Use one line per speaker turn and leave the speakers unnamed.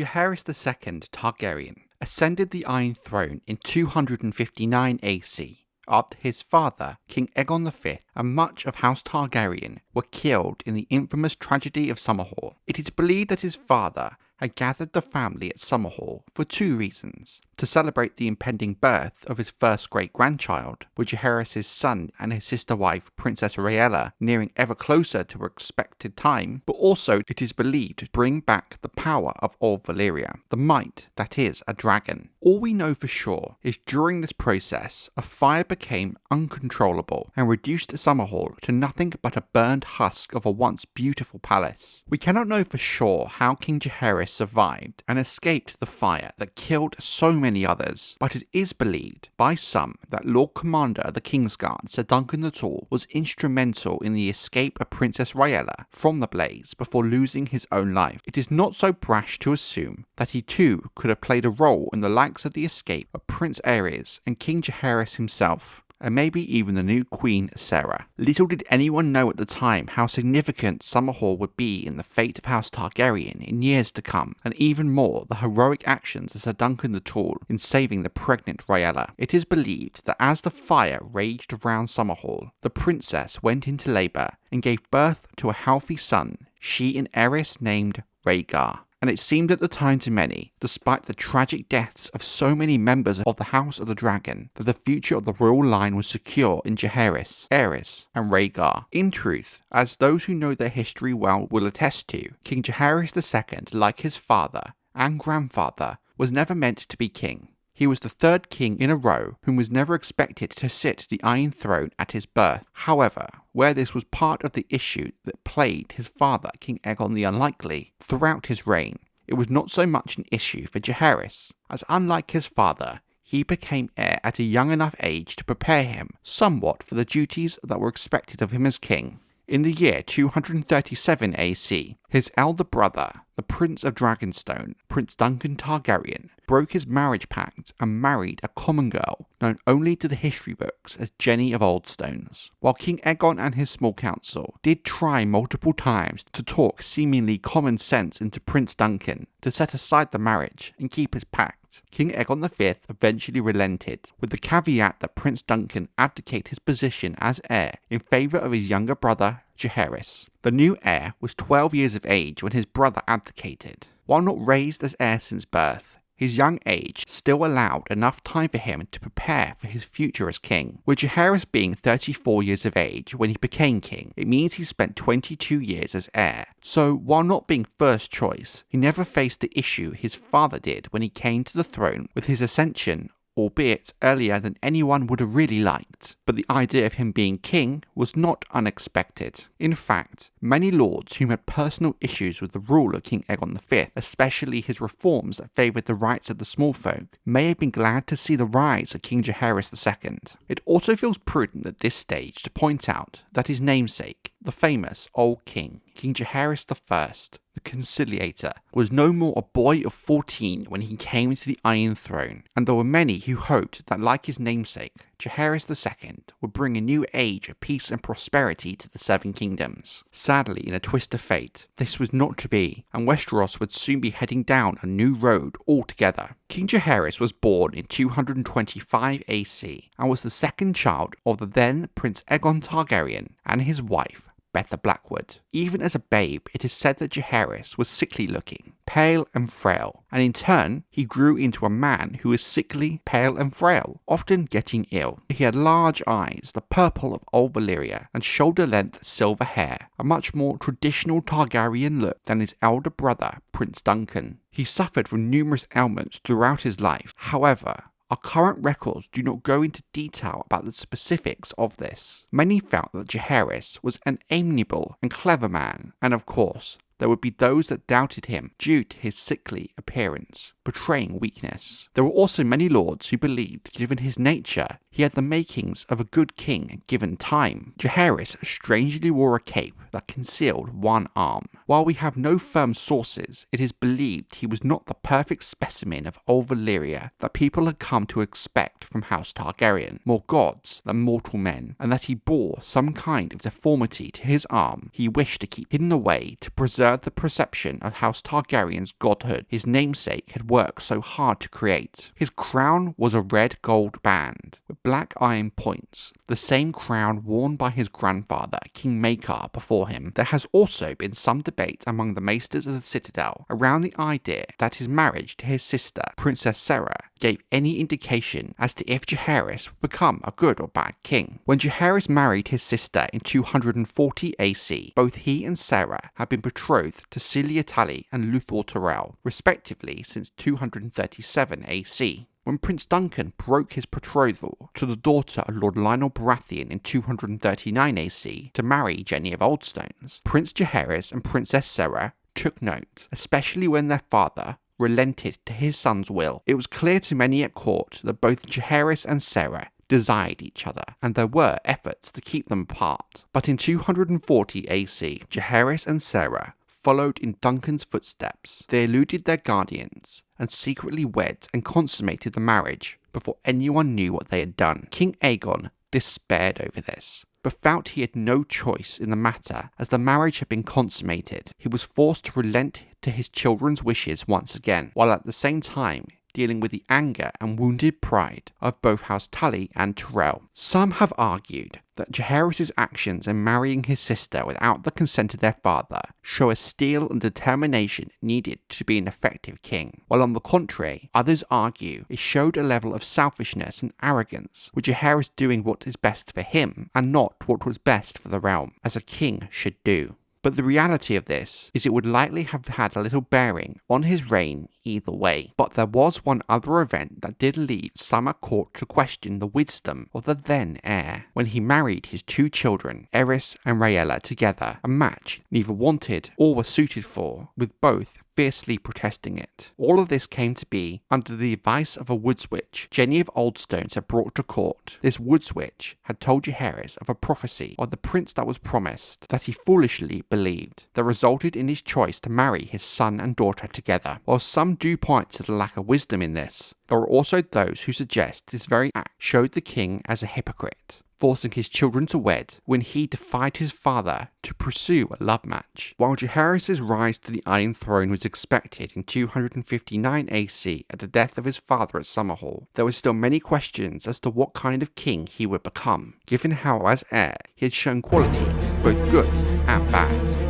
Jaehaerys II Targaryen ascended the Iron Throne in 259 AC after his father, King Aegon V, and much of House Targaryen were killed in the infamous tragedy of Summerhall. It is believed that his father had gathered the family at Summerhall for two reasons: to celebrate the impending birth of his first great-grandchild, with Jaehaerys' son and his sister-wife Princess Rhaella nearing ever closer to her expected time, but also, it is believed, to bring back the power of old Valyria, the might that is a dragon. All we know for sure is during this process, a fire became uncontrollable and reduced Summerhall to nothing but a burned husk of a once beautiful palace. We cannot know for sure how King Jaehaerys survived and escaped the fire that killed so many others, but it is believed by some that Lord Commander of the Kingsguard Sir Duncan the Tall was instrumental in the escape of Princess Rhaella from the blaze before losing his own life. It is not so brash to assume that he too could have played a role in the likes of the escape of Prince Aerys and King Jaehaerys himself, and maybe even the new Queen Saera. Little did anyone know at the time how significant Summerhall would be in the fate of House Targaryen in years to come, and even more the heroic actions of Sir Duncan the Tall in saving the pregnant Rhaella. It is believed that as the fire raged around Summerhall, the princess went into labour and gave birth to a healthy son she and Aerys named Rhaegar. And it seemed at the time to many, despite the tragic deaths of so many members of the House of the Dragon, that the future of the royal line was secure in Jaehaerys, Aerys, and Rhaegar. In truth, as those who know their history well will attest to, King Jaehaerys II, like his father and grandfather, was never meant to be king. He was the third king in a row whom was never expected to sit the Iron Throne at his birth. However, where this was part of the issue that plagued his father, King Aegon the Unlikely, throughout his reign, it was not so much an issue for Jaehaerys, as unlike his father, he became heir at a young enough age to prepare him somewhat for the duties that were expected of him as king. In the year 237 AC, his elder brother, the Prince of Dragonstone, Prince Duncan Targaryen, broke his marriage pact and married a common girl known only to the history books as Jenny of Oldstones. While King Aegon and his small council did try multiple times to talk seemingly common sense into Prince Duncan to set aside the marriage and keep his pact, King Aegon V eventually relented, with the caveat that Prince Duncan abdicate his position as heir in favour of his younger brother Jaehaerys. The new heir was 12 years of age when his brother abdicated. While not raised as heir since birth, his young age still allowed enough time for him to prepare for his future as king. With Jaehaerys being 34 years of age when he became king, it means he spent 22 years as heir. So, while not being first choice, he never faced the issue his father did when he came to the throne with his ascension, albeit earlier than anyone would have really liked. But the idea of him being king was not unexpected. In fact, many lords who had personal issues with the rule of King Aegon V, especially his reforms that favoured the rights of the small folk, may have been glad to see the rise of King Jaehaerys II. It also feels prudent at this stage to point out that his namesake, the famous Old King, King Jaehaerys I, the Conciliator, was no more a boy of 14 when he came to the Iron Throne, and there were many who hoped that, like his namesake, Jaehaerys II would bring a new age of peace and prosperity to the Seven Kingdoms. Sadly, in a twist of fate, this was not to be, and Westeros would soon be heading down a new road altogether. King Jaehaerys was born in 225 AC and was the second child of the then Prince Aegon Targaryen and his wife, Betha Blackwood. Even as a babe, it is said that Jaehaerys was sickly looking, pale and frail, and in turn, he grew into a man who was sickly, pale and frail, often getting ill. He had large eyes, the purple of old Valyria, and shoulder-length silver hair, a much more traditional Targaryen look than his elder brother, Prince Duncan. He suffered from numerous ailments throughout his life. However, our current records do not go into detail about the specifics of this. Many felt that Jaehaerys was an amiable and clever man, and of course, there would be those that doubted him due to his sickly appearance, betraying weakness. There were also many lords who believed, given his nature, he had the makings of a good king given time. Jaehaerys strangely wore a cape that concealed one arm. While we have no firm sources, it is believed he was not the perfect specimen of old Valyria that people had come to expect from House Targaryen, more gods than mortal men, and that he bore some kind of deformity to his arm he wished to keep hidden away to preserve stirred the perception of House Targaryen's godhood his namesake had worked so hard to create. His crown was a red gold band with black iron points, the same crown worn by his grandfather, King Maekar, before him. There has also been some debate among the maesters of the Citadel around the idea that his marriage to his sister, Princess Saera, gave any indication as to if Jaehaerys would become a good or bad king. When Jaehaerys married his sister in 240 AC, both he and Saera had been betrothed to Celia Tully and Luthor Tyrell, respectively, since 237 AC. When Prince Duncan broke his betrothal to the daughter of Lord Lionel Baratheon in 239 AC to marry Jenny of Oldstones, Prince Jaehaerys and Princess Saera took note, especially when their father relented to his son's will. It was clear to many at court that both Jaehaerys and Saera desired each other, and there were efforts to keep them apart. But in 240 AC, Jaehaerys and Saera followed in Duncan's footsteps. They eluded their guardians and secretly wed and consummated the marriage before anyone knew what they had done. King Aegon despaired over this, but felt he had no choice in the matter as the marriage had been consummated. He was forced to relent to his children's wishes once again, while at the same time dealing with the anger and wounded pride of both House Tully and Tyrell. Some have argued that Jaehaerys' actions in marrying his sister without the consent of their father show a steel and determination needed to be an effective king, while on the contrary, others argue it showed a level of selfishness and arrogance, with Jaehaerys doing what is best for him and not what was best for the realm, as a king should do. But the reality of this is it would likely have had a little bearing on his reign either way. But there was one other event that did lead some at court to question the wisdom of the then heir, when he married his two children, Aerys and Rhaella, together, a match neither wanted or was suited for, with both fiercely protesting it. All of this came to be under the advice of a woods witch Jenny of Oldstones had brought to court. This woods witch had told Jaehaerys of a prophecy of the prince that was promised that he foolishly believed, that resulted in his choice to marry his son and daughter together. While some do point to the lack of wisdom in this, there are also those who suggest this very act showed the king as a hypocrite, forcing his children to wed when he defied his father to pursue a love match. While Jaehaerys' rise to the Iron Throne was expected in 259 AC at the death of his father at Summerhall, there were still many questions as to what kind of king he would become, given how as heir he had shown qualities both good and bad.